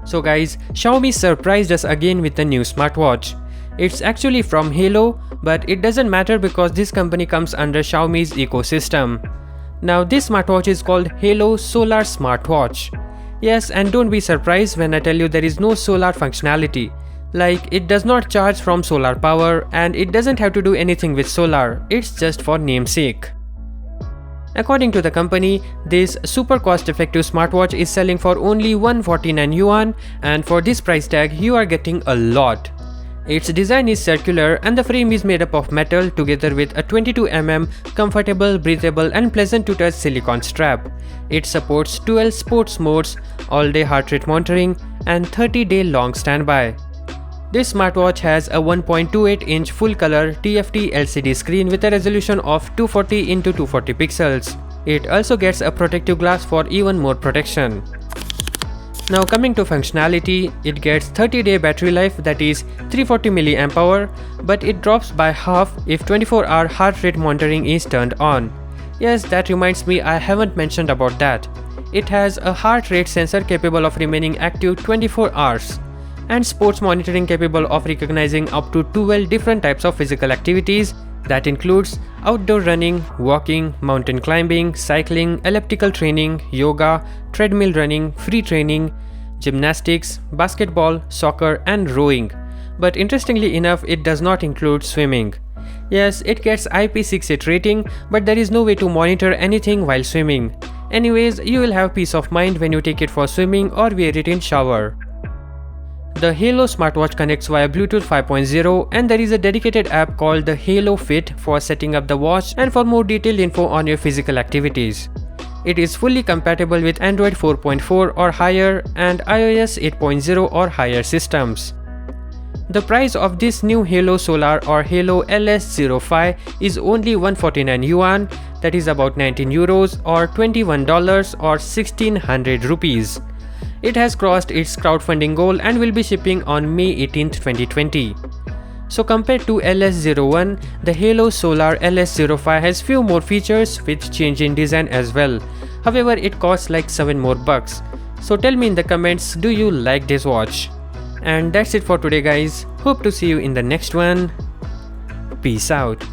So guys, Xiaomi surprised us again with a new smartwatch. It's actually from Haylou, but it doesn't matter because this company comes under Xiaomi's ecosystem. Now this smartwatch is called Haylou Solar smartwatch. Yes, and don't be surprised when I tell you there is no solar functionality. Like, it does not charge from solar power and it doesn't have to do anything with solar, it's just for namesake. According to the company, this super cost-effective smartwatch is selling for only 149 yuan, and for this price tag you are getting a lot. Its design is circular and the frame is made up of metal together with a 22mm comfortable, breathable and pleasant to touch silicone strap. It supports 12 sports modes, all-day heart rate monitoring and 30-day long standby. This smartwatch has a 1.28-inch full-color TFT LCD screen with a resolution of 240 x 240 pixels. It also gets a protective glass for even more protection. Now coming to functionality, it gets 30-day battery life, that is 340 mAh, but it drops by half if 24-hour heart rate monitoring is turned on. Yes, that reminds me, I haven't mentioned about that. It has a heart rate sensor capable of remaining active 24 hours. And sports monitoring capable of recognizing up to 12 different types of physical activities. That includes outdoor running, walking, mountain climbing, cycling, elliptical training, yoga, treadmill running, free training, gymnastics, basketball, soccer and rowing. But interestingly enough, it does not include swimming. Yes, it gets IP68 rating, but there is no way to monitor anything while swimming. Anyways, you will have peace of mind when you take it for swimming or wear it in shower. The Haylou smartwatch connects via Bluetooth 5.0 and there is a dedicated app called the Haylou Fit for setting up the watch and for more detailed info on your physical activities. It is fully compatible with Android 4.4 or higher and iOS 8.0 or higher systems. The price of this new Haylou Solar or Haylou LS05 is only 149 yuan, that is about 19 euros or $21 or 1600 rupees. It has crossed its crowdfunding goal and will be shipping on May 18, 2020. So compared to LS01, the Haylou Solar LS05 has few more features with change in design as well. However, it costs like 7 more bucks. So tell me in the comments, do you like this watch? And that's it for today guys. Hope to see you in the next one. Peace out.